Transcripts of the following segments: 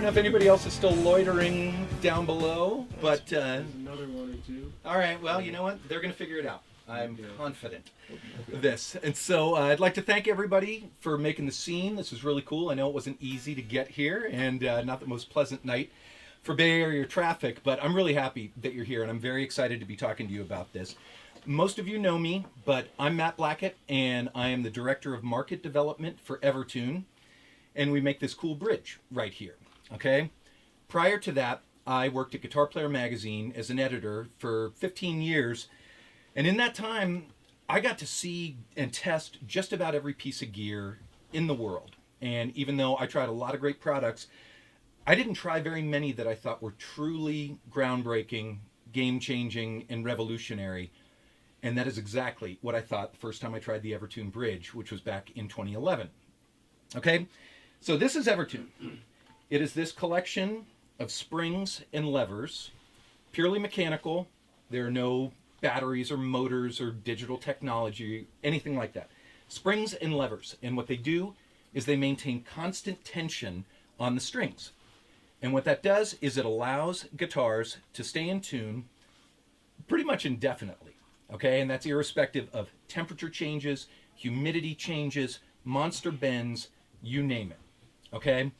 don't know if anybody else is still loitering down below, but... another one or two. All right, well, you know what? They're going to figure it out. I'm confident of this. And so I'd like to thank everybody for making the scene. This was really cool. I know it wasn't easy to get here, and not the most pleasant night for Bay Area traffic, but I'm really happy that you're here, and I'm very excited to be talking to you about this. Most of you know me, but I'm Matt Blackett, and I am the Director of Market Development for EverTune, and we make this cool bridge right here, okay? Prior to that, I worked at Guitar Player Magazine as an editor for 15 years, and in that time, I got to see and test just about every piece of gear in the world. And even though I tried a lot of great products, I didn't try very many that I thought were truly groundbreaking, game-changing, and revolutionary. And that is exactly what I thought the first time I tried the EverTune Bridge, which was back in 2011. Okay, so this is EverTune. It is this collection of springs and levers, purely mechanical. There are no batteries or motors or digital technology, anything like that. Springs and levers. And what they do is they maintain constant tension on the strings. And what that does is it allows guitars to stay in tune pretty much indefinitely. Okay, and that's irrespective of temperature changes, humidity changes, monster bends, you name it. Okay,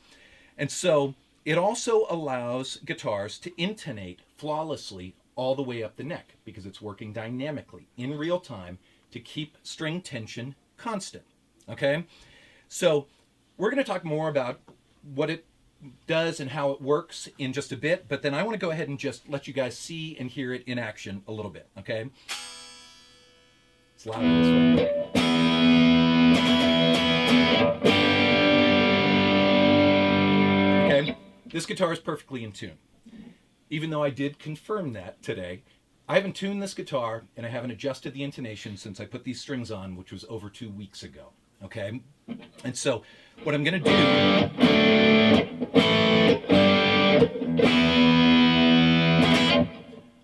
and so it also allows guitars to intonate flawlessly all the way up the neck because it's working dynamically in real time to keep string tension constant. Okay, so we're going to talk more about what it does and how it works in just a bit, but then I want to go ahead and just let you guys see and hear it in action a little bit. Okay, it's loud this way. Okay, this guitar is perfectly in tune. Even though I did confirm that today, I haven't tuned this guitar and I haven't adjusted the intonation since I put these strings on, which was over 2 weeks ago. Okay, and so what I'm going to do,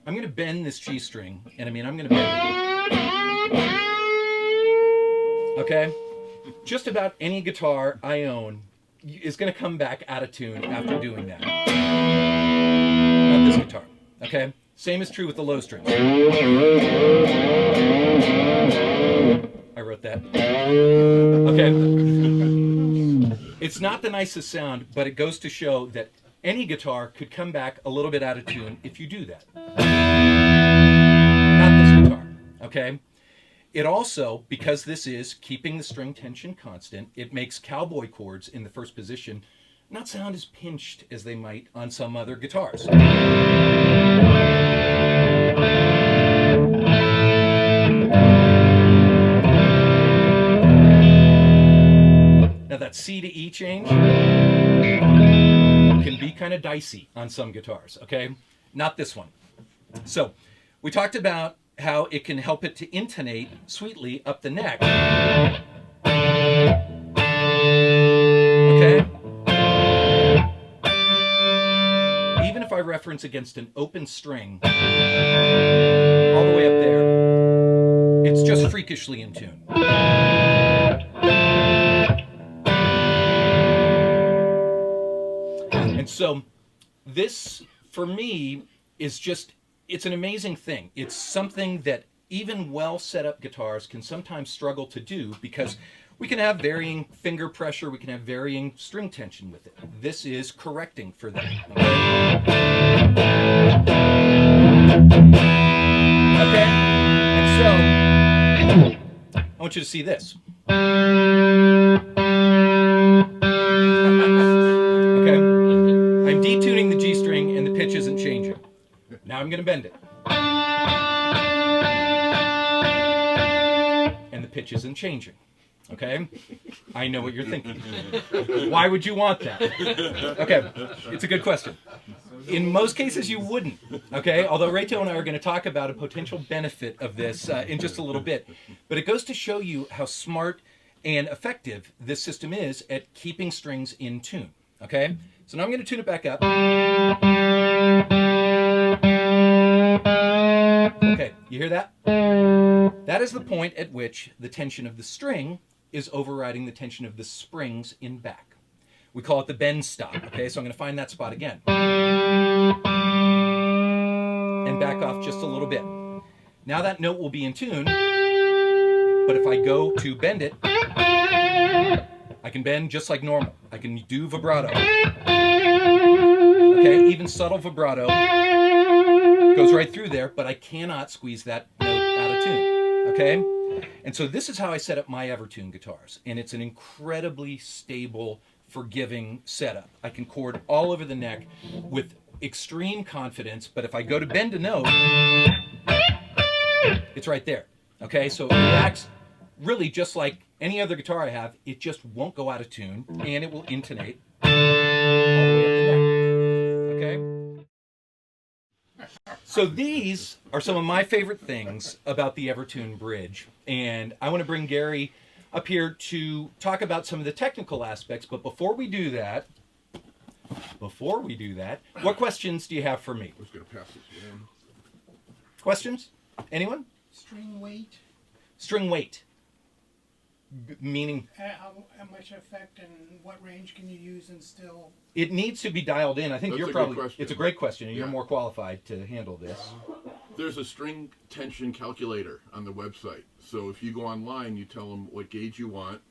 I'm going to bend this G string, and I mean I'm going to bend it. Okay, just about any guitar I own is going to come back out of tune after doing that. Not this guitar. Okay, same is true with the low strings. I wrote that. Okay. It's not the nicest sound, but it goes to show that any guitar could come back a little bit out of tune if you do that. Not this guitar. Okay. It also, because this is keeping the string tension constant, it makes cowboy chords in the first position not sound as pinched as they might on some other guitars. Now that C to E change can be kind of dicey on some guitars, okay? Not this one. So we talked about how it can help it to intonate sweetly up the neck. Okay? Even if I reference against an open string all the way up there, it's just freakishly in tune. And so this, for me, is just, it's an amazing thing. It's something that even well set up guitars can sometimes struggle to do because we can have varying finger pressure, we can have varying string tension with it. This is correcting for that. Okay? And so, I want you to see this. Okay? I'm detuning the G string and the pitch isn't changing. Now I'm going to bend it. And the pitch isn't changing. Okay? I know what you're thinking. Why would you want that? Okay, it's a good question. In most cases, you wouldn't. Okay? Although Reto and I are going to talk about a potential benefit of this in just a little bit. But it goes to show you how smart and effective this system is at keeping strings in tune. Okay? So now I'm going to tune it back up. Okay, you hear that? That is the point at which the tension of the string is overriding the tension of the springs in back, We call it the bend stop. Okay, so I'm going to find that spot again. And back off just a little bit. Now that note will be in tune, but if I go to bend it, I can bend just like normal. I can do vibrato. Okay, even subtle vibrato goes right through there, but I cannot squeeze that note out of tune. Okay? And so this is how I set up my EverTune guitars. And it's an incredibly stable, forgiving setup. I can chord all over the neck with extreme confidence, but if I go to bend a note, it's right there. Okay, so it reacts really just like any other guitar I have. It just won't go out of tune, and it will intonate all the way up the neck. Okay? So these are some of my favorite things about the EverTune bridge, and I want to bring Gary up here to talk about some of the technical aspects, but before we do that, what questions do you have for me? I was going to pass this around. Questions? Anyone? String weight, String weight. Meaning? how much effect and what range can you use and still? It needs to be dialed in. I think That's you're a good probably, question. it's a great question, and you're Yeah. more qualified to handle this. There's a string tension calculator on the website. So if you go online, you tell them what gauge you want,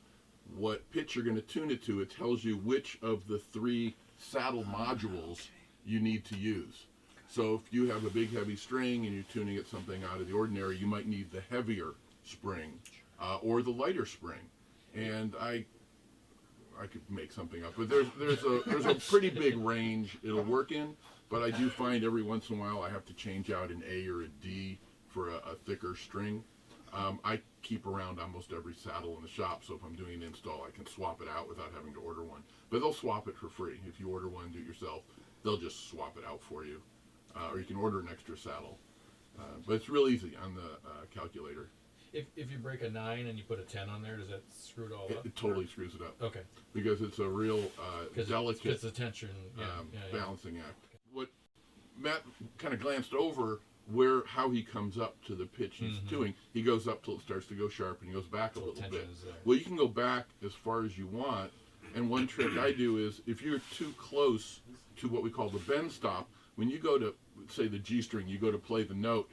what pitch you're going to tune it to. It tells you which of the 3 saddle modules you need to use. So if you have a big heavy string and you're tuning it something out of the ordinary, you might need the heavier spring or the lighter spring. And I could make something up, but there's a pretty big range it'll work in. But I do find every once in a while I have to change out an A or a D for a thicker string. I keep around almost every saddle in the shop, so if I'm doing an install, I can swap it out without having to order one. But they'll swap it for free. If you order one, do it yourself, they'll just swap it out for you. Or you can order an extra saddle. But it's real easy on the calculator. If you break a 9 and you put a 10 on there, does that screw it all up? It totally screws it up. Okay. Because it's a real delicate It's the tension. balancing act. What Matt kind of glanced over how he comes up to the pitch he's tuning. He goes up till it starts to go sharp, and he goes back a little bit. Well, you can go back as far as you want. And one trick I do is if you're too close to what we call the bend stop, when you go to, say, the G string, you go to play the note,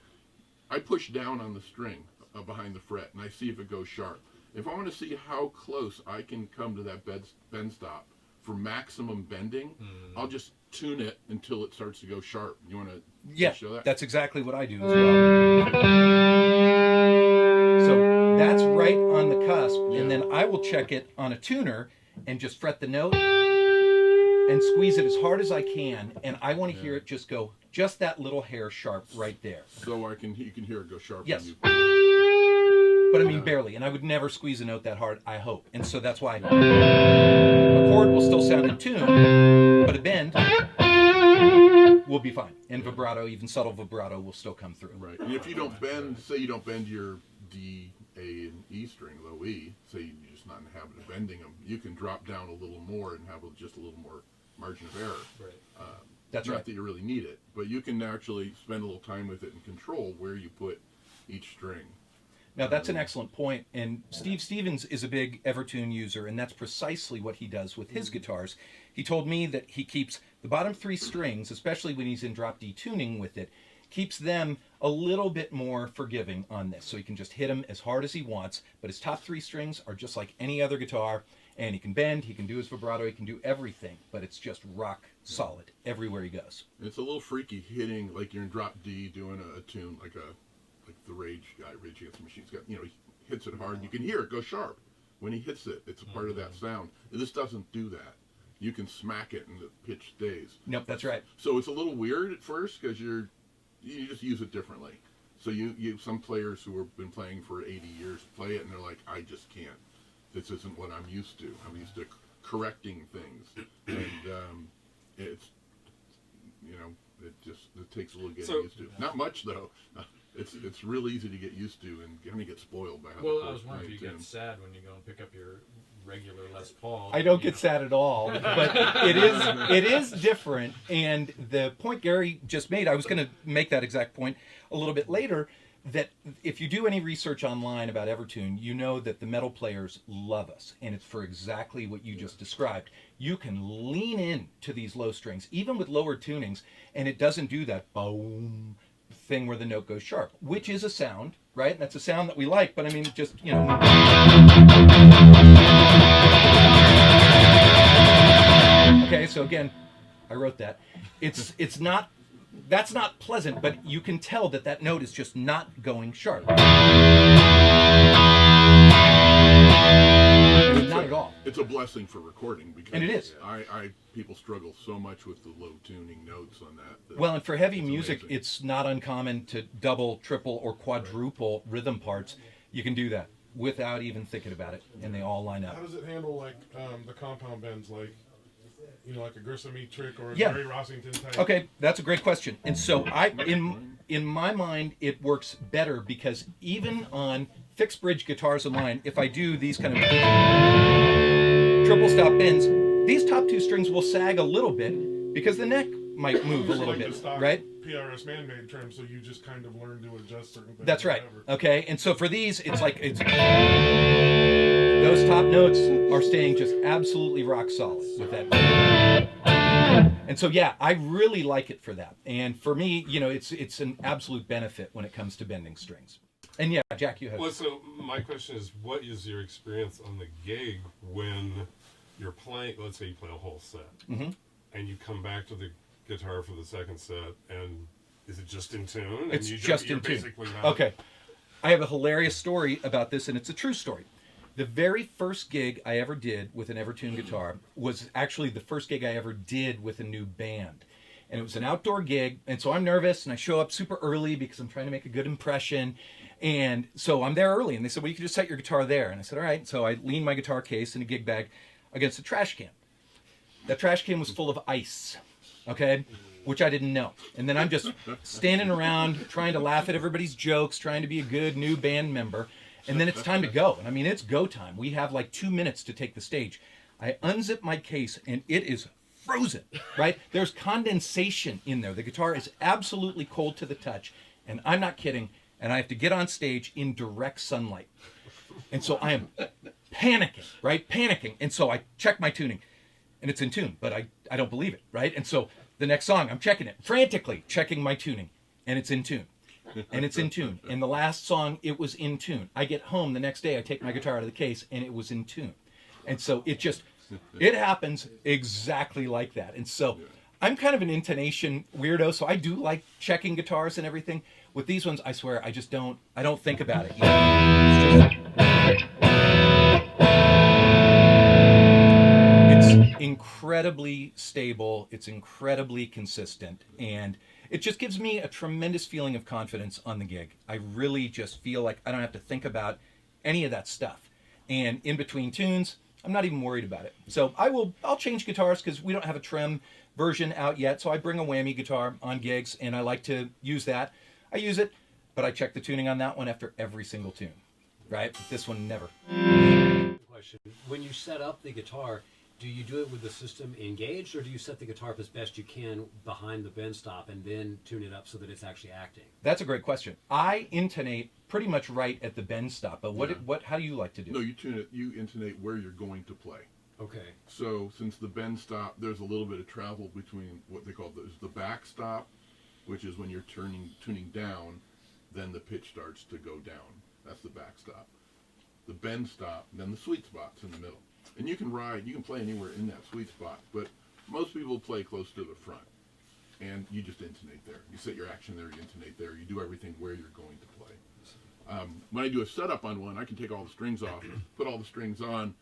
I push down on the string behind the fret, and I see if it goes sharp. If I want to see how close I can come to that bend stop for maximum bending, I'll just tune it until it starts to go sharp. You want to show that? That's exactly what I do as well. So that's right on the cusp, and then I will check it on a tuner and just fret the note and squeeze it as hard as I can, and I want to hear it just go just that little hair sharp right there. So you can hear it go sharp. Yes. When But I mean barely, and I would never squeeze a note that hard, I hope. And so that's why a chord will still sound in tune, but a bend will be fine. And vibrato, even subtle vibrato, will still come through. Right. And if you don't bend, say you don't bend your D, A, and E string, low E, say you're just not in the habit of bending them, you can drop down a little more and have just a little more margin of error. Right. That's not right. that you really need it, but you can actually spend a little time with it and control where you put each string. Now, that's an excellent point, and Steve Stevens is a big EverTune user, and that's precisely what he does with his guitars. He told me that he keeps the bottom 3 strings, especially when he's in drop D tuning with it, keeps them a little bit more forgiving on this, so he can just hit them as hard as he wants, but his top 3 strings are just like any other guitar, and he can bend, he can do his vibrato, he can do everything, but it's just rock solid everywhere he goes. It's a little freaky hitting, like you're in drop D doing a tune, like the Rage guy, Rage Against the Machine's got, he hits it hard, and you can hear it go sharp. When he hits it, it's a part of that sound. And this doesn't do that. You can smack it and the pitch stays. Nope, that's right. So it's a little weird at first because you just use it differently. So you some players who have been playing for 80 years play it and they're like, I just can't. This isn't what I'm used to. I'm used to correcting things, and it's it takes a little getting used to. Not much though. It's real easy to get used to and kind of get spoiled by how. Well, I was wondering if you get sad when you go and pick up your regular Les Paul. I don't get sad at all, but it is different. And the point Gary just made, I was going to make that exact point a little bit later, that if you do any research online about EverTune, you know that the metal players love us, and it's for exactly what you just described. You can lean in to these low strings, even with lower tunings, and it doesn't do that boom thing where the note goes sharp, which is a sound, right? And that's a sound that we like, but I mean, just, you know. Okay, so again, I wrote that. It's not, that's not pleasant, but you can tell that that note is just not going sharp. Not at all. It's a blessing for recording because And it is. People struggle so much with the low tuning notes on that. Well, and for heavy music, amazing. it's not uncommon to double, triple, or quadruple rhythm parts. You can do that without even thinking about it, and they all line up. How does it handle like the compound bends, like like a Grissom trick or a Yeah. Jerry Rossington type? Okay, that's a great question. And so in my mind, it works better because even on fixed bridge guitars of mine, if I do these kind of triple stop bends, these top two strings will sag a little bit because the neck might move a Just little like the bit, stock right? PRS man-made trim, so you just kind of learn to adjust certain things. That's or right. whatever. Okay, and so for these, it's like those top notes are staying just absolutely rock solid with that. And so yeah, I really like it for that. And for me, it's an absolute benefit when it comes to bending strings. And yeah, Jack, you have. Well, so my question is, what is your experience on the gig when you're playing? Let's say you play a whole set, and you come back to the guitar for the second set, and is it just in tune? It's and just you're in tune. basically not, Okay. I have a hilarious story about this, and it's a true story. The very first gig I ever did with an EverTune guitar was actually the first gig I ever did with a new band. And it was an outdoor gig, and so I'm nervous, and I show up super early because I'm trying to make a good impression. And so I'm there early, and they said, well, you can just set your guitar there. And I said, all right. So I leaned my guitar case and a gig bag against a trash can. That trash can was full of ice, okay, which I didn't know. And then I'm just standing around trying to laugh at everybody's jokes, trying to be a good new band member. And then it's time to go. And I mean, it's go time. We have like 2 minutes to take the stage. I unzip my case, and it is frozen, right? There's condensation in there. The guitar is absolutely cold to the touch, and I'm not kidding. And I have to get on stage in direct sunlight. And so I am panicking, right? Panicking. And so I check my tuning, and it's in tune, but I don't believe it, right? And so the next song, I'm checking it, frantically checking my tuning, and it's in tune. And it's in tune. And the last song, it was in tune. I get home the next day, I take my guitar out of the case, and it was in tune. And so it happens exactly like that. And so I'm kind of an intonation weirdo, so I do like checking guitars and everything. With these ones, I swear, I don't think about it. It's incredibly stable. It's incredibly consistent. And it just gives me a tremendous feeling of confidence on the gig. I really just feel like I don't have to think about any of that stuff. And in between tunes, I'm not even worried about it. So I'll change guitars because we don't have a trem version out yet. So I bring a whammy guitar on gigs, and I like to use that. I use it, but I check the tuning on that one after every single tune, right? But this one, never. Question. When you set up the guitar, do you do it with the system engaged, or do you set the guitar up as best you can behind the bend stop and then tune it up so that it's actually acting? That's a great question. I intonate pretty much right at the bend stop, but how do you like to do it? No, you tune it. You intonate where you're going to play. Okay. So since the bend stop, there's a little bit of travel between what they call the back stop, which is when you're tuning down, then the pitch starts to go down. That's the back stop. The bend stop, then the sweet spot's in the middle. And you can play anywhere in that sweet spot, but most people play close to the front. And you just intonate there. You set your action there, you intonate there, you do everything where you're going to play. When I do a setup on one, I can take all the strings off, put all the strings on.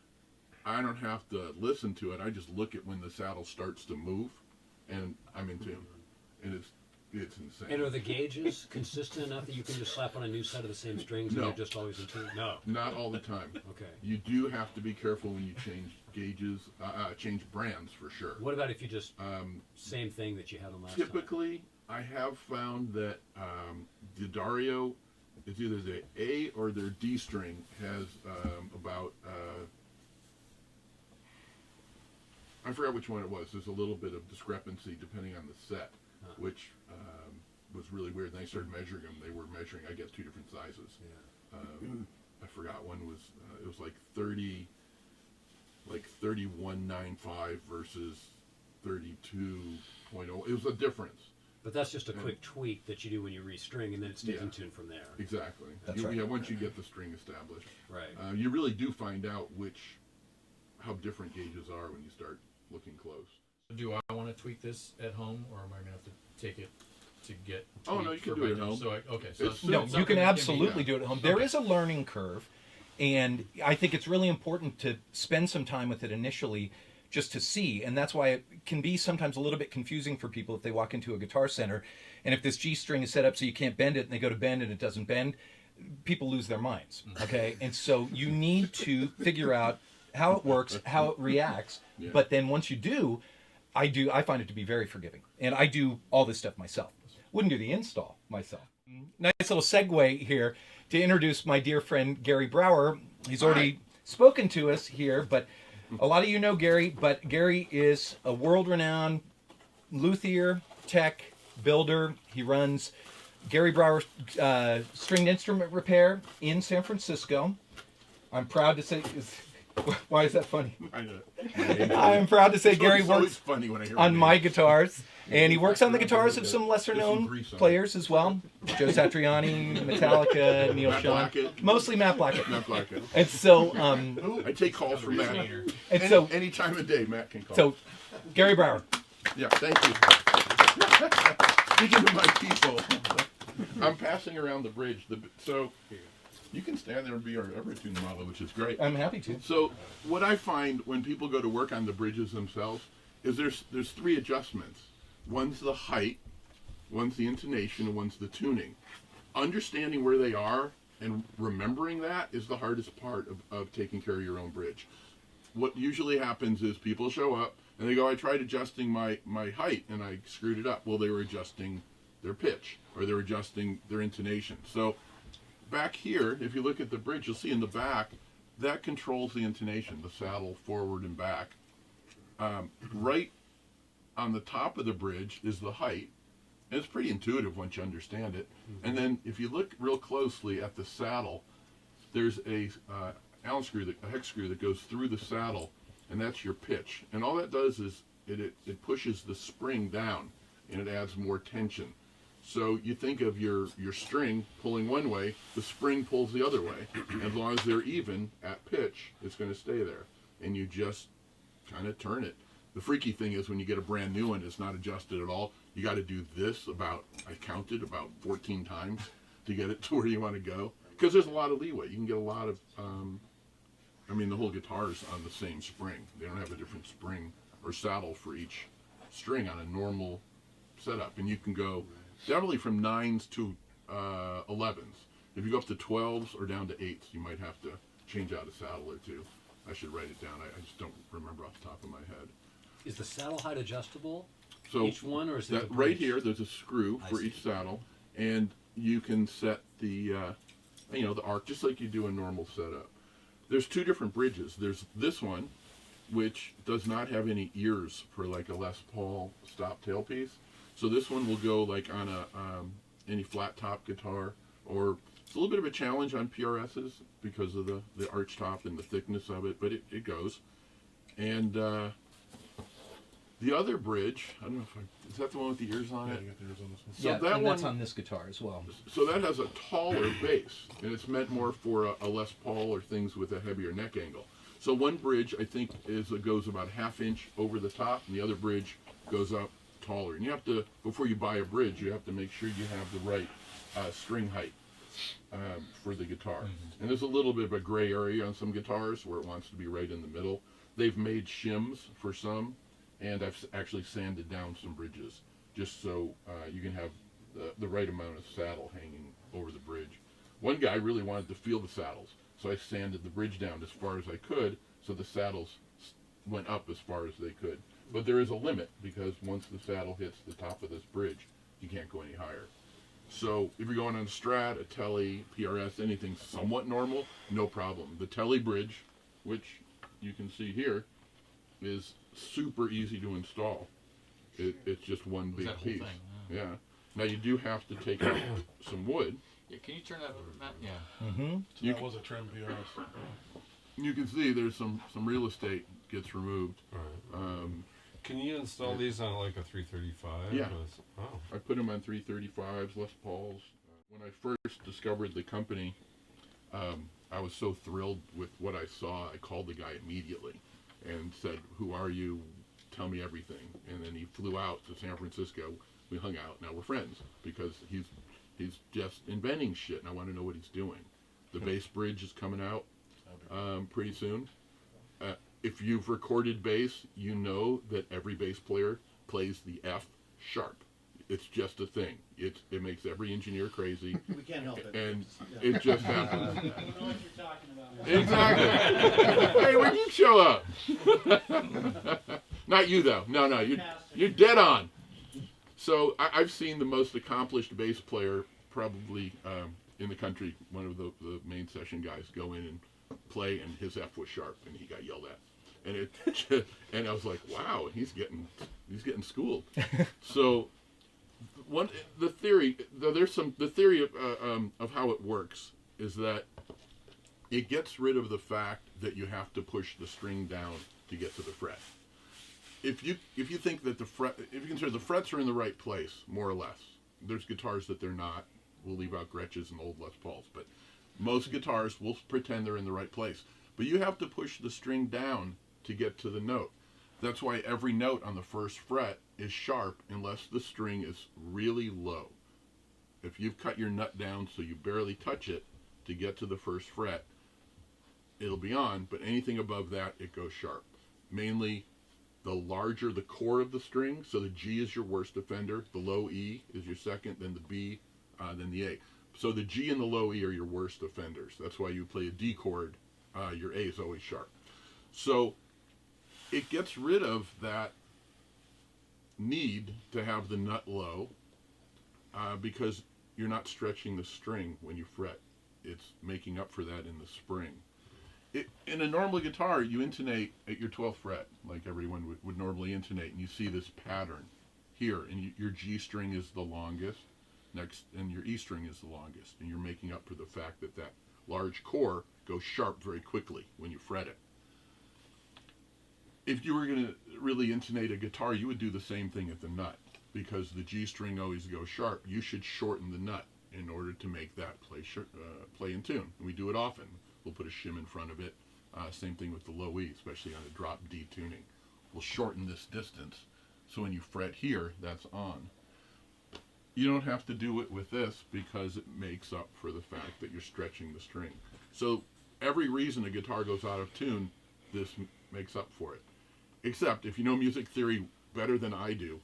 I don't have to listen to it. I just look at when the saddle starts to move, and I'm in tune. And it's insane. And are the gauges consistent enough that you can just slap on a new set of the same strings and No. they're just always in tune? No. Not all the time. Okay. You do have to be careful when you change gauges, change brands for sure. What about if you just same thing that you had on last Typically, I have found that the Dario, it's either the A or their D string has about, I forgot which one it was. There's a little bit of discrepancy depending on the set, which was really weird. And I started measuring them. They were measuring, I guess, 2 different sizes. I forgot one was, it was like 31.95 versus 32.0. It was a difference. But that's just a quick tweak that you do when you restring, and then it stays in tune from there. Exactly. That's right. Yeah, once you get the string established. Right. You really do find out how different gauges are when you start looking close. Do I want to tweak this at home, or am I going to have to take it to get? Oh, no, you can do it at home. So okay, so It's- No, it's you can something that be absolutely done. do it at home. There Okay. is a learning curve, and I think it's really important to spend some time with it initially just to see, and that's why it can be sometimes a little bit confusing for people if they walk into a Guitar Center, and if this G string is set up so you can't bend it, and they go to bend and it doesn't bend, people lose their minds, okay? And so you need to figure out how it works, how it reacts, but then once you do, I find it to be very forgiving, and I do all this stuff myself. Wouldn't do the install myself. Nice little segue here to introduce my dear friend Gary Brawer. He's already spoken to us here, but a lot of you know Gary, but Gary is a world-renowned luthier, tech, builder. He runs Gary Brawer Stringed Instrument Repair in San Francisco. I'm proud to say... Why is that funny? I know. I am proud to say Gary It's always works funny when I hear on name. my guitars, and he works on the guitars of some There's some lesser-known grease on it. players as well. Joe Satriani, Metallica, Neil Matt Sean, Blackett. mostly Matt Blackett. Matt Blackett. And so, I take calls from Matt. and so, Any time of day, Matt can call. so, Gary Brawer. Yeah, thank you. Speaking of my people, I'm passing around the bridge. So you can stand there and be our EverTune model, which is great. I'm happy to. So what I find when people go to work on the bridges themselves is there's 3 adjustments. One's the height, one's the intonation, and one's the tuning. Understanding where they are and remembering that is the hardest part of taking care of your own bridge. What usually happens is people show up and they go, I tried adjusting my height and I screwed it up. Well, they were adjusting their pitch or they were adjusting their intonation. So back here, if you look at the bridge, you'll see in the back, that controls the intonation, the saddle forward and back. Right on the top of the bridge is the height. And it's pretty intuitive once you understand it. And then if you look real closely at the saddle, there's a Allen screw, a hex screw that goes through the saddle, and that's your pitch. And all that does is it pushes the spring down, and it adds more tension. So you think of your string pulling one way, the spring pulls the other way. And as long as they're even at pitch, it's going to stay there. And you just kind of turn it. The freaky thing is when you get a brand new one, it's not adjusted at all. You got to do this I counted about 14 times to get it to where you want to go. Because there's a lot of leeway. You can get a lot of, the whole guitar's on the same spring. They don't have a different spring or saddle for each string on a normal setup. And you can go definitely from 9s to 11s. If you go up to 12s or down to 8s, you might have to change out a saddle or two. I should write it down. I just don't remember off the top of my head. Is the saddle height adjustable? So Each one, or is it that the right bridge? here, there's a screw I for see. each saddle, and you can set the the arc just like you do a normal setup. There's 2 different bridges. There's this one, which does not have any ears for like a Les Paul stop tailpiece. So this one will go like on a any flat top guitar, or it's a little bit of a challenge on PRSs because of the arch top and the thickness of it, but it goes. And the other bridge, I don't know is that the one with the ears on Yeah, it? you got the ears on this one. So Yeah, that and that's one- on this guitar as well. So that has a taller bass, and it's meant more for a Les Paul or things with a heavier neck angle. So one bridge, I think, goes about 1/2 inch over the top, and the other bridge goes up taller. And you have to, before you buy a bridge, you have to make sure you have the right string height for the guitar. And there's a little bit of a gray area on some guitars where it wants to be right in the middle. They've made shims for some, and I've actually sanded down some bridges just so you can have the right amount of saddle hanging over the bridge. One guy really wanted to feel the saddles, so I sanded the bridge down as far as I could so the saddles went up as far as they could. But there is a limit, because once the saddle hits the top of this bridge, you can't go any higher. So if you're going on a Strat, a Tele, PRS, anything somewhat normal, no problem. The Tele bridge, which you can see here, is super easy to install. It's just one big that whole piece. thing, Yeah. Now you do have to take out some wood. Yeah, can you turn that over, Matt? Yeah. Mm-hmm. So that was a trim PRS. You can see there's some real estate gets removed. Right. Can you install these on like a 335? Yeah. Oh. I put them on 335s, Les Pauls. When I first discovered the company, I was so thrilled with what I saw. I called the guy immediately and said, "Who are you? Tell me everything." And then he flew out to San Francisco. We hung out. Now we're friends because he's just inventing shit, and I want to know what he's doing. The bass bridge is coming out pretty soon. If you've recorded bass, you know that every bass player plays the F sharp. It's just a thing. It makes every engineer crazy. We can't help it. And it just happens. I don't know what you're talking about. Exactly. Hey, where'd you show up? Not you though. No, you're dead on. So I've seen the most accomplished bass player probably in the country. One of the main session guys go in and play, and his F was sharp, and he got yelled at. And and I was like, wow, he's getting schooled. So the theory of how it works is that it gets rid of the fact that you have to push the string down to get to the fret. If you think that if you consider the frets are in the right place, more or less. There's guitars that they're not. We'll leave out Gretsch's and old Les Pauls, but most guitars will pretend they're in the right place. But you have to push the string down to get to the note. That's why every note on the first fret is sharp unless the string is really low. If you've cut your nut down so you barely touch it to get to the first fret, it'll be on, but anything above that, it goes sharp. Mainly the larger the core of the string, so the G is your worst offender, the low E is your second, then the B, then the A. So the G and the low E are your worst offenders. That's why you play a D chord, your A is always sharp. So it gets rid of that need to have the nut low because you're not stretching the string when you fret. It's making up for that in the spring. In a normal guitar, you intonate at your 12th fret, like everyone would normally intonate, and you see this pattern here, and your G string is the longest, and your E string is the longest, and you're making up for the fact that that large core goes sharp very quickly when you fret it. If you were going to really intonate a guitar, you would do the same thing at the nut, because the G string always goes sharp. You should shorten the nut in order to make that play in tune. And we do it often. We'll put a shim in front of it. Same thing with the low E, especially on a drop D tuning. We'll shorten this distance, so when you fret here, that's on. You don't have to do it with this because it makes up for the fact that you're stretching the string. So every reason a guitar goes out of tune, this makes up for it. Except if you know music theory better than I do,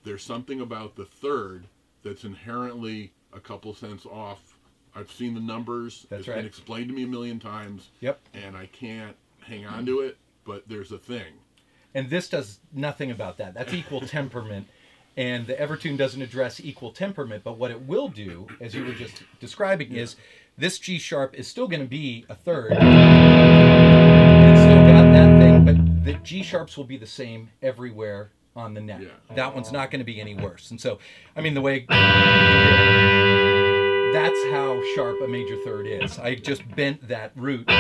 there's something about the third that's inherently a couple cents off. I've seen the numbers. That's it's right. been explained to me a million times. Yep. And I can't hang on to it, but there's a thing. And this does nothing about that. That's equal temperament. And the EverTune doesn't address equal temperament, but what it will do, as you were just describing, is this G sharp is still going to be a third. It's still got that thing, but the G sharps will be the same everywhere on the neck. Yeah. That one's not going to be any worse. And so, I mean, the way... That's how sharp a major third is. I just bent that root up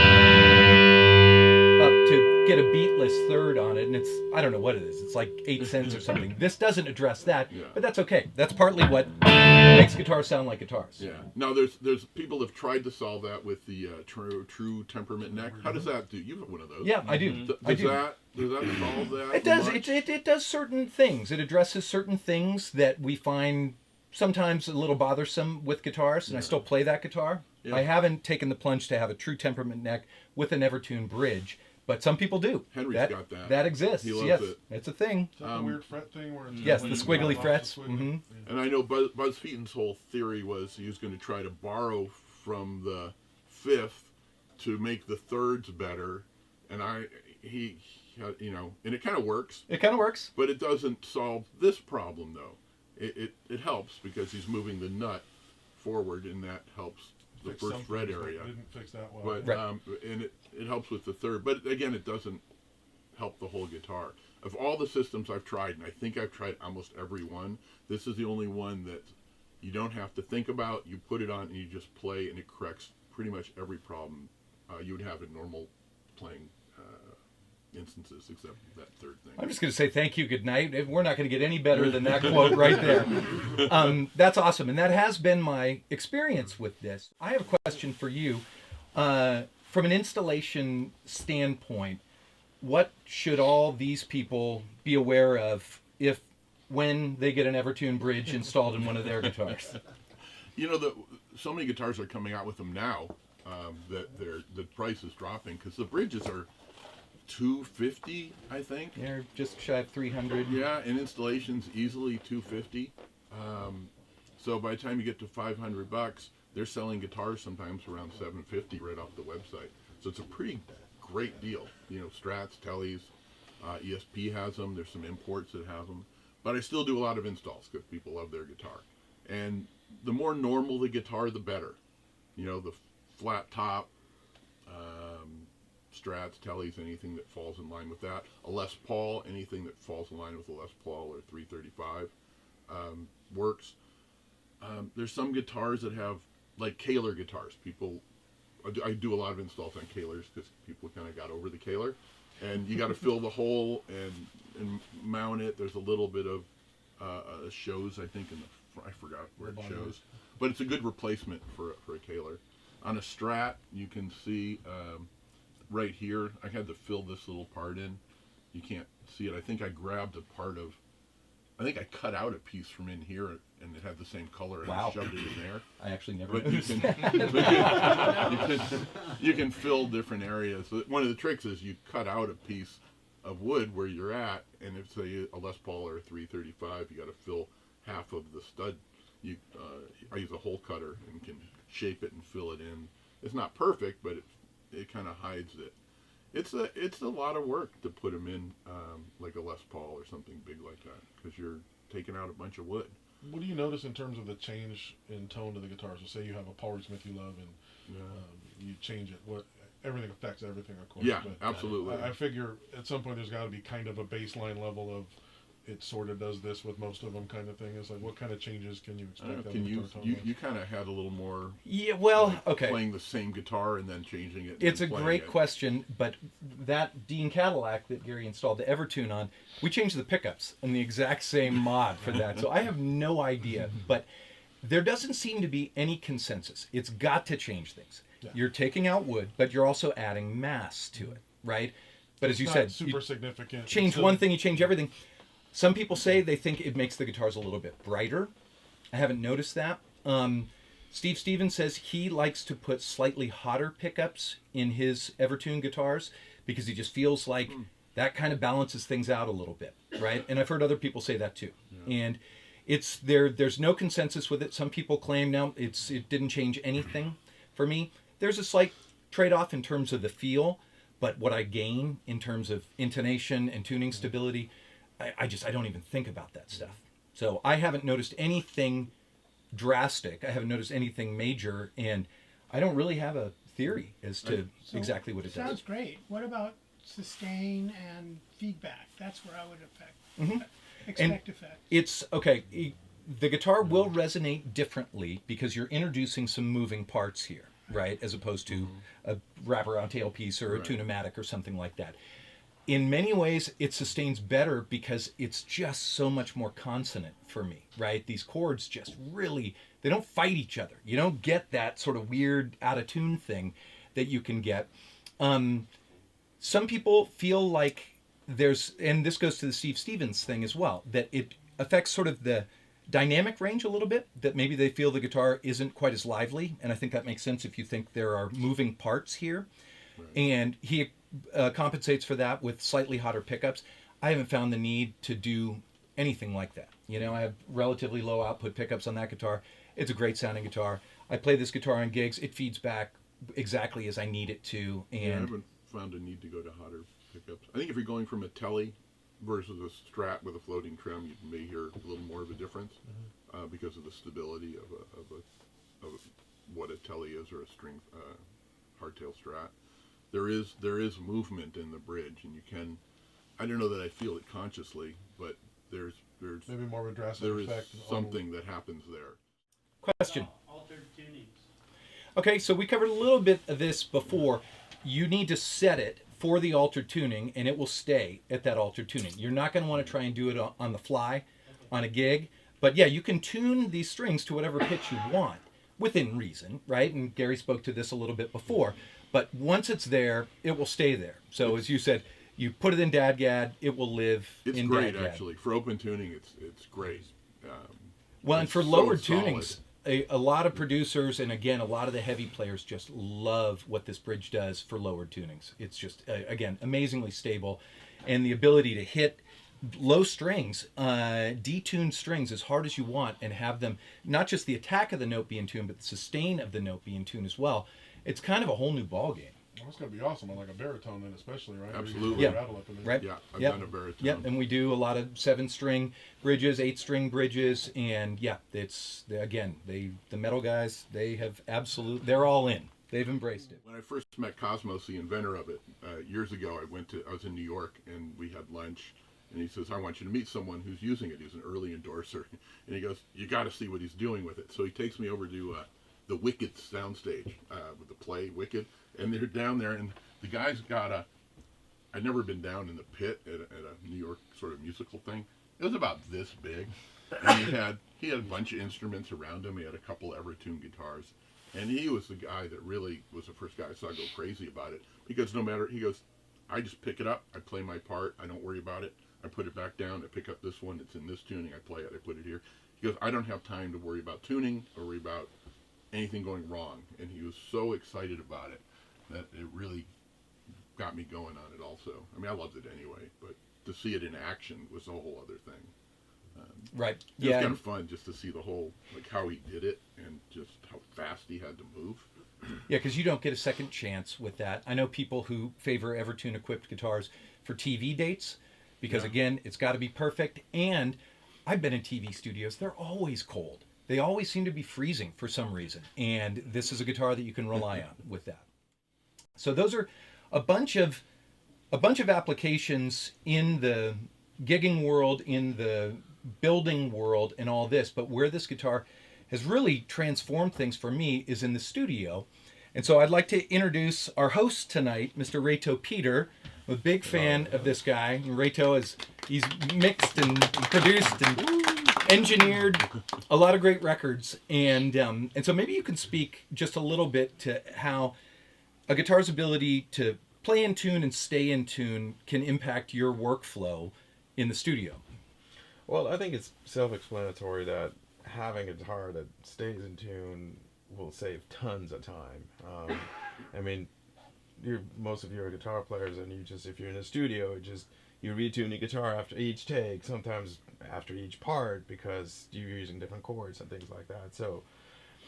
to get a beatless third on it, and it's, I don't know what it is. It's like 8 cents or something. This doesn't address that, but that's okay. That's partly what makes guitars sound like guitars. Yeah. Now, there's people have tried to solve that with the true temperament neck. How does that do? You have one of those. Yeah, I do. Does that solve that? It does. much? It does certain things. It addresses certain things that we find sometimes a little bothersome with guitars, and I still play that guitar. Yeah. I haven't taken the plunge to have a true temperament neck with an EverTune bridge, but some people do. Henry's got that. That exists. He loves yes, it. it's a thing. Is that the weird fret thing? Where it's Yes, just the like squiggly off frets. the squiggly? Mhm. Yeah. And I know Buzz Featon's whole theory was he was going to try to borrow from the fifth to make the thirds better, and he and it kind of works, It kind of works. but it doesn't solve this problem though. It helps because he's moving the nut forward, and that helps the Fix first some fret things, but area. Didn't fix that well. But Right. and it helps with the third, but again, it doesn't help the whole guitar. Of all the systems I've tried, and I think I've tried almost every one, this is the only one that you don't have to think about. You put it on and you just play, and it corrects pretty much every problem you would have in normal playing instances, except that third thing. I'm just going to say thank you, good night. We're not going to get any better than that quote right there. That's awesome, and that has been my experience with this. I have a question for you. From an installation standpoint, what should all these people be aware of when they get an EverTune bridge installed in one of their guitars? You know, so many guitars are coming out with them now that the price is dropping because the bridges are $250, I think. They're just shy of 300. Yeah, and installations easily $250. So by the time you get to $500, they're selling guitars sometimes around $750 right off the website. So it's a pretty great deal. You know, Strats, Tellys, ESP has them. There's some imports that have them. But I still do a lot of installs because people love their guitar. And the more normal the guitar, the better. You know, the flat top, Strats, Tellys, anything that falls in line with that. A Les Paul, anything that falls in line with a Les Paul or 335 works. There's some guitars that have, like Kaler guitars. I do a lot of installs on Kalers because people kind of got over the Kaler. And you got to fill the hole and mount it. There's a little bit of shows, I think, I forgot where it shows. But it's a good replacement for a Kaler. On a Strat, you can see right here, I had to fill this little part in. You can't see it. I think I grabbed I think I cut out a piece from in here, and it had the same color, and Wow. I shoved it in there. I actually never But noticed you can fill different areas. One of the tricks is you cut out a piece of wood where you're at, and if say a Les Paul or a 335, you got to fill half of the stud. I use a hole cutter and can shape it and fill it in. It's not perfect, but it kind of hides it. It's a lot of work to put them in like a Les Paul or something big like that because you're taking out a bunch of wood. What do you notice in terms of the change in tone to the guitar? So say you have a Paul Reed Smith you love and you change it. Everything affects everything, of course. Yeah, but absolutely. I figure at some point there's got to be kind of a baseline level of it sort of does this with most of them kind of thing. It's like what kind of changes can you I don't expect? know, out of can guitar you tone-wise? you kind of had a little more Yeah, well, okay. playing the same guitar and then changing it. It's a and playing great it. question, but that Dean Cadillac that Gary installed the EverTune on, we changed the pickups in the exact same mod for that. So I have no idea, but there doesn't seem to be any consensus. It's got to change things. Yeah. You're taking out wood, but you're also adding mass to it, right? But as you Not said, super you significant. change It's still- one thing, you change everything. Some people say they think it makes the guitars a little bit brighter. I haven't noticed that. Steve Stevens says he likes to put slightly hotter pickups in his EverTune guitars because he just feels like that kind of balances things out a little bit, right? And I've heard other people say that too. And it's there's no consensus with it. Some people claim now it didn't change anything for me. There's a slight trade-off in terms of the feel, but what I gain in terms of intonation and tuning stability, I don't even think about that stuff. So I haven't noticed anything drastic. I haven't noticed anything major, and I don't really have a theory as to So, exactly what it does. Sounds great. What about sustain and feedback? That's where I would expect effect. It's okay. The guitar will resonate differently because you're introducing some moving parts here, right? As opposed to a wraparound tailpiece or a Right. tune-o-matic or something like that. In many ways, it sustains better because it's just so much more consonant for me, right? These chords just really, they don't fight each other. You don't get that sort of weird out-of-tune thing that you can get. Some people feel like and this goes to the Steve Stevens thing as well, that it affects sort of the dynamic range a little bit, that maybe they feel the guitar isn't quite as lively, and I think that makes sense if you think there are moving parts here. Right. And he compensates for that with slightly hotter pickups. I haven't found the need to do anything like that. You know, I have relatively low output pickups on that guitar. It's a great sounding guitar. I play this guitar on gigs. It feeds back exactly as I need it to. And I haven't found a need to go to hotter pickups. I think if you're going from a Telly versus a Strat with a floating trim, you may hear a little more of a difference because of the stability of what a Telly is or a string hardtail Strat. There is movement in the bridge, and you can. I don't know that I feel it consciously, but there's maybe more of a drastic there is effect. something that happens there. Question. Altered tunings. Okay, so we covered a little bit of this before. You need to set it for the altered tuning, and it will stay at that altered tuning. You're not going to want to try and do it on the fly, on a gig. But yeah, you can tune these strings to whatever pitch you want, within reason, right? And Gary spoke to this a little bit before. But once it's there, it will stay there. So as you said, you put it in DADGAD, it will live It's in great, DADGAD. actually. For open tuning, it's great. Well, and It's for so lowered solid. tunings, a lot of producers, and again, a lot of the heavy players just love what this bridge does for lowered tunings. It's just, again, amazingly stable. And the ability to hit low strings, detuned strings as hard as you want, and have them, not just the attack of the note be in tune, but the sustain of the note be in tune as well. It's kind of a whole new ballgame. Well, it's going to be awesome on like a baritone then, especially, right? Where you can Absolutely. Yeah. rattle up in there. Right? Yeah, I've Yep. done a baritone. Yep, and we do a lot of 7-string bridges, 8-string bridges, and yeah, it's again, the metal guys, they're all in. They've embraced it. When I first met Cosmos, the inventor of it, years ago, I was in New York and we had lunch, and he says, "I want you to meet someone who's using it. He's an early endorser," and he goes, "You got to see what he's doing with it." So he takes me over to the Wicked soundstage with the play Wicked, and they're down there, and the guy's got I'd never been down in the pit at a New York sort of musical thing. It was about this big, and he had a bunch of instruments around him. He had a couple EverTune guitars, and he was the guy that really was the first guy I saw go crazy about it, because no matter, he goes, "I just pick it up, I play my part, I don't worry about it, I put it back down, I pick up this one, it's in this tuning, I play it, I put it here." He goes, "I don't have time to worry about tuning or worry about anything going wrong," and he was so excited about it that it really got me going on it also. I mean, I loved it anyway, but to see it in action was a whole other thing. Right. It was Yeah. kind of fun just to see the whole, like how he did it and just how fast he had to move. Yeah, because you don't get a second chance with that. I know people who favor EverTune equipped guitars for TV dates because, Yeah. again, it's got to be perfect. And I've been in TV studios, they're always cold. They always seem to be freezing for some reason. And this is a guitar that you can rely on with that. So those are a bunch of applications in the gigging world, in the building world, and all this. But where this guitar has really transformed things for me is in the studio. And so I'd like to introduce our host tonight, Mr. Reto Peter. I'm a big fan of this guy. And Reto he's mixed and produced and engineered a lot of great records. And so maybe you can speak just a little bit to how a guitar's ability to play in tune and stay in tune can impact your workflow in the studio. Well, I think it's self-explanatory that having a guitar that stays in tune will save tons of time. I mean, most of you are guitar players, and if you're in a studio, you retune the guitar after each take, sometimes after each part, because you're using different chords and things like that. So,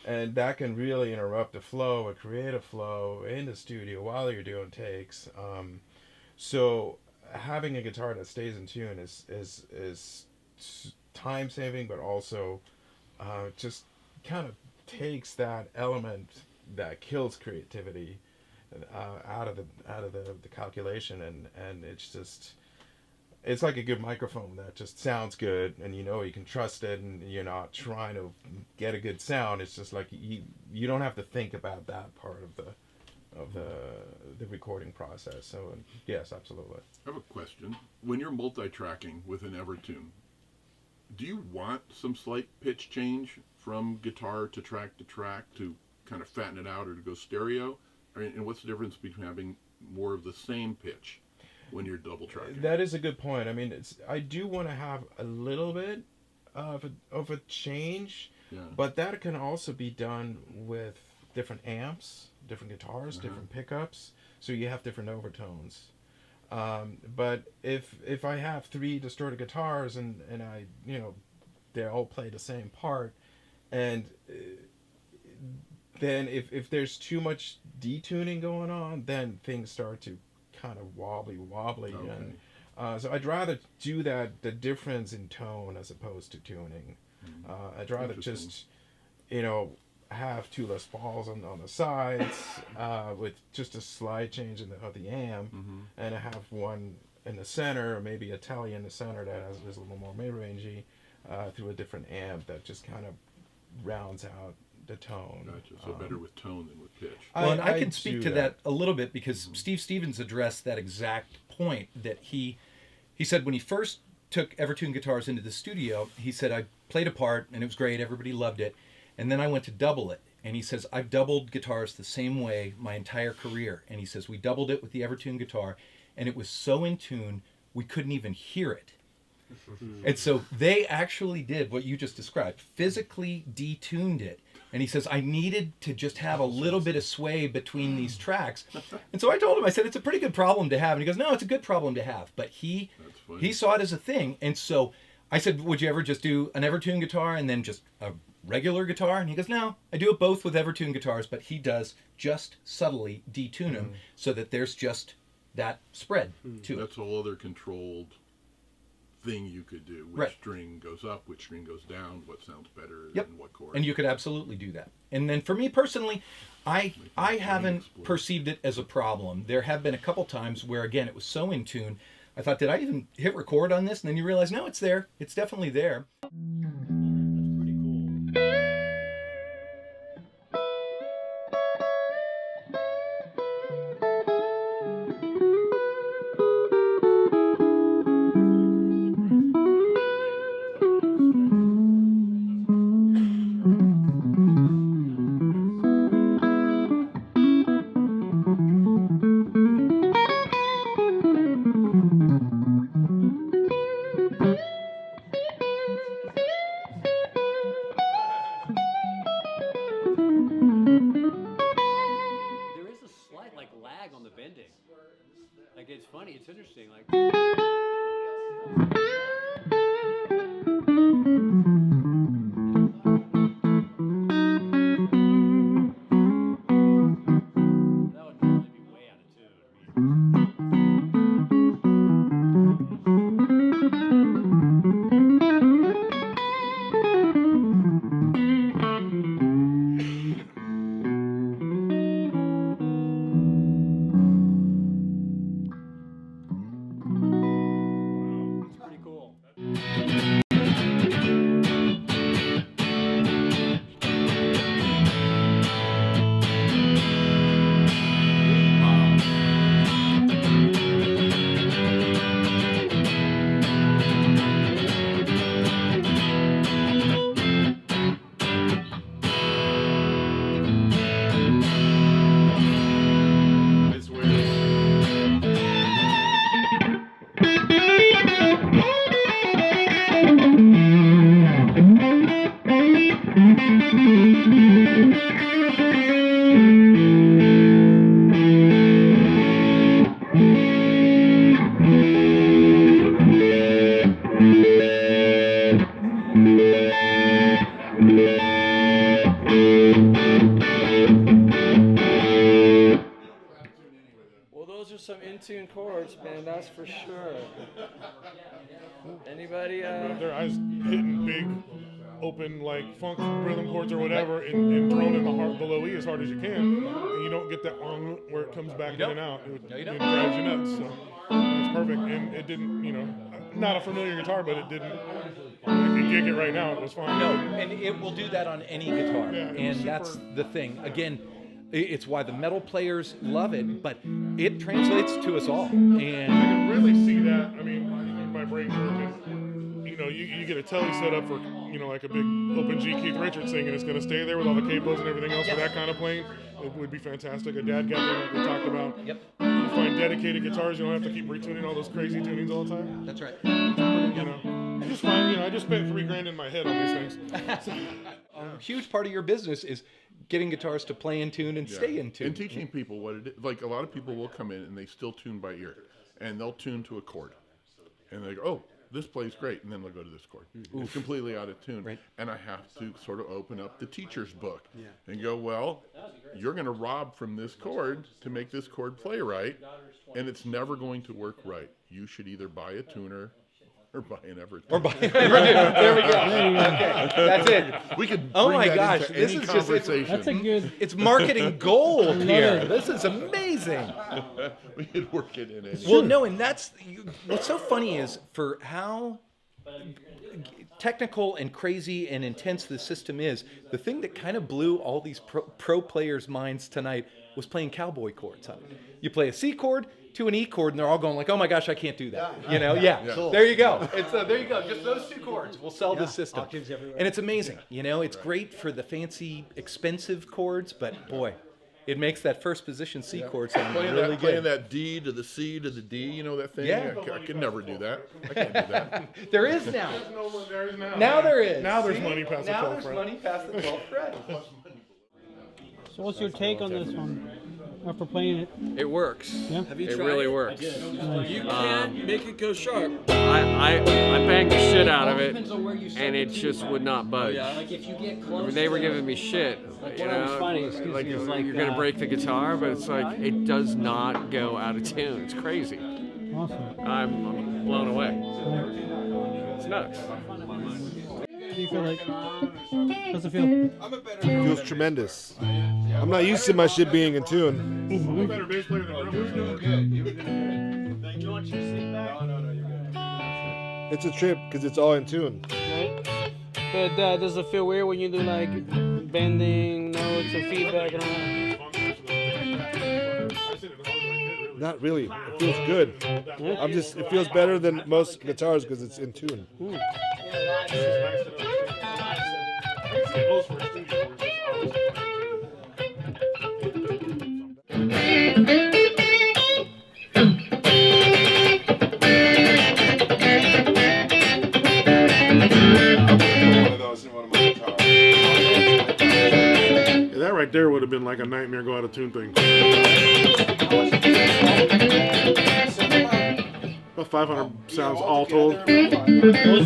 and that can really interrupt the flow, a creative flow in the studio while you're doing takes. So having a guitar that stays in tune is time saving, but also just kind of takes that element that kills creativity out of the calculation, and it's like a good microphone that just sounds good, and you can trust it, and you're not trying to get a good sound. It's just like you don't have to think about that part of the recording process. So yes, absolutely. I have a question. When you're multi-tracking with an EverTune, do you want some slight pitch change from guitar to track to kind of fatten it out, or to go stereo? And what's the difference between having more of the same pitch when you're double tracking? That is a good point. I mean, I do want to have a little bit of a change, Yeah. but that can also be done with different amps, different guitars, different pickups, so you have different overtones. But if I have 3 distorted guitars and I they all play the same part, and then if there's too much detuning going on, then things start to kind of wobbly, Okay. and so I'd rather do the difference in tone as opposed to tuning. I'd rather Interesting. just have 2 Les Pauls on the sides with just a slight change of the amp, and I have one in the center, or maybe a telly in the center that is a little more mid-rangey through a different amp that just kind of rounds out the tone. Gotcha. So better with tone than with pitch. Well, and I can do speak to that a little bit because Steve Stevens addressed that exact point that he said when he first took EverTune guitars into the studio, he said, I played a part and it was great, everybody loved it, and then I went to double it, and he says, I've doubled guitars the same way my entire career, and he says, we doubled it with the EverTune guitar, and it was so in tune, we couldn't even hear it. And so they actually did what you just described, physically detuned it. And he says, I needed to just have a little bit of sway between these tracks. And so I told him, I said, it's a pretty good problem to have. And he goes, no, it's a good problem to have. But he saw it as a thing. And so I said, would you ever just do an EverTune guitar and then just a regular guitar? And he goes, no, I do it both with EverTune guitars. But he does just subtly detune them so that there's just that spread to it. That's a whole other controlled thing you could do. Which string goes up, which string goes down, what sounds better than what chord. And you could absolutely do that. And then for me personally, I haven't perceived it as a problem. There have been a couple times where, again, it was so in tune, I thought, did I even hit record on this? And then you realize, no, it's there. It's definitely there. It's funny, it's interesting. Like that would normally be way out of tune. Some in-tune chords, man, that's for sure. Anybody? I was hitting big, open, like funk rhythm chords or whatever, and throwing in the low E as hard as you can, and you don't get that where it comes back in and out. It drives you nuts. So it's perfect, and it didn't, not a familiar guitar, but it didn't. I can gig it right now. It was fine. No, and it will do that on any guitar, Yeah, and that's the thing. Again, it's why the metal players love it, but it translates to us all. And I can really see that. I mean, my brain's working. You get a telly set up for, like a big open G Keith Richards thing, and it's going to stay there with all the capos and everything else for that kind of playing. It would be fantastic. A dad got there, we talked about. Yep. You find dedicated guitars, you don't have to keep retuning all those crazy tunings all the time. That's right. I just find, I just spent $3,000 in my head on these things. A huge part of your business is getting guitars to play in tune and stay in tune. And teaching people what it is. Like, a lot of people will come in and they still tune by ear. And they'll tune to a chord. And they go, oh, this plays great. And then they'll go to this chord. It's completely out of tune. Right. And I have to sort of open up the teacher's book and go, well, you're going to rob from this chord to make this chord play right. And it's never going to work right. You should either buy a tuner or buy an EverTune. Or buy an EverTune. There we go. Okay, that's it. We could Oh bring my that gosh, into this any is just conversation. That's a good. It's marketing gold here. it. This is amazing. We could work it in any. Well, no, and what's so funny is for how technical and crazy and intense the system is, the thing that kind of blew all these pro players' minds tonight was playing cowboy chords on it. You play a C chord to an E chord, and they're all going like, "Oh my gosh, I can't do that." You know, Cool. There you go. It's there you go. Just those two chords will sell the system, octaves everywhere. and it's amazing. You know, it's great for the fancy, expensive chords, but boy, it makes that first position C chord sound really playing good. that D to the C to the D, you know that thing? Yeah. I could never do that. I can't do that. There is now. There is now. Now there is. Now there's See? money past the Now 12th there's fret. money past the 12th fret. So what's your take on this one? After playing it? It works. Yeah? Have you It tried really it? works. You can make it go sharp. I banged the shit out of it, Depends on where you set and the it tune just from. would not budge. Yeah. Like if you get I close. mean, they were to- giving me shit, Like you what I was know, finding, excuse like me, is like, you're gonna break the guitar, but it's like it does not go out of tune. It's crazy. Awesome. I'm blown away. It's nuts. What do you feel like? How's it feel? Feels tremendous. I'm not used to my shit being in tune. I'm a better bass player than drummer. It's a trip because it's all in tune. Right? But does it feel weird when you do like bending notes or feedback and all that? Not really. It feels good. It feels better than most guitars because it's in tune. That right there would have been like a nightmare go out of tune thing. About 500 sounds all told. What's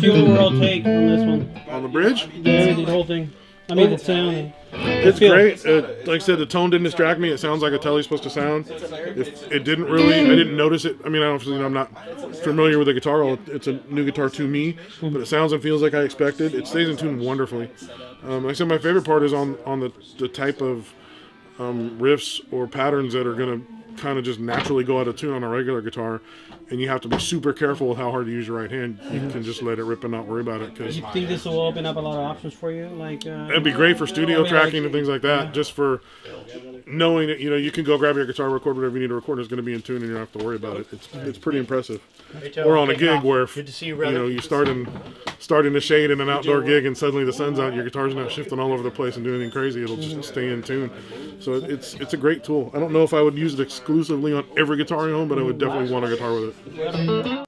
your overall take on this one? On the bridge? Yeah, the whole thing. I mean, the sound. And It's great. Like I said, the tone didn't distract me. It sounds like a Telly's supposed to sound. It didn't really. I didn't notice it. I mean, obviously, I'm not familiar with the guitar. It's a new guitar to me, but it sounds and feels like I expected. It stays in tune wonderfully. Like I said, my favorite part is on the type of riffs or patterns that are going to kind of just naturally go out of tune on a regular guitar, and you have to be super careful with how hard you use your right hand. You can just let it rip and not worry about it. Cause you think this will open up a lot of options for you? Like it'd be great for studio tracking and things like that. Just for knowing that you can go grab your guitar, record whatever you need to record. It's going to be in tune, and you don't have to worry about it. It's pretty impressive. Or on a gig where you start in the shade in an outdoor gig, and suddenly the sun's out, your guitar's not shifting all over the place and doing anything crazy. It'll just stay in tune. So it's a great tool. I don't know if I would use it exclusively on every guitar I own, but I would definitely want a guitar with it.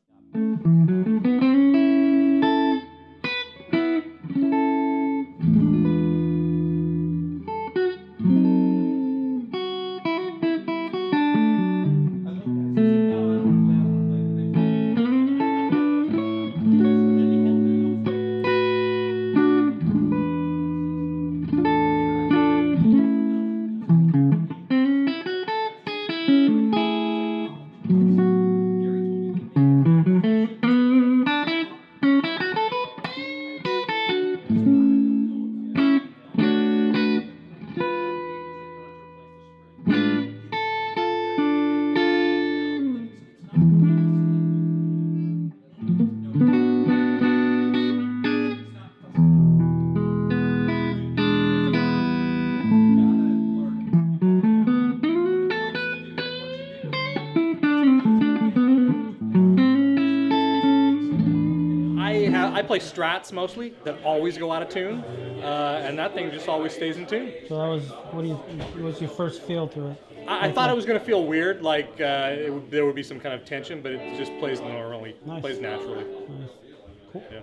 I play strats mostly that always go out of tune, and that thing just always stays in tune. So that was what was your first feel to it? I thought it was going to feel weird, like there would be some kind of tension, but it just plays normally, plays naturally. Nice. Cool. Yeah.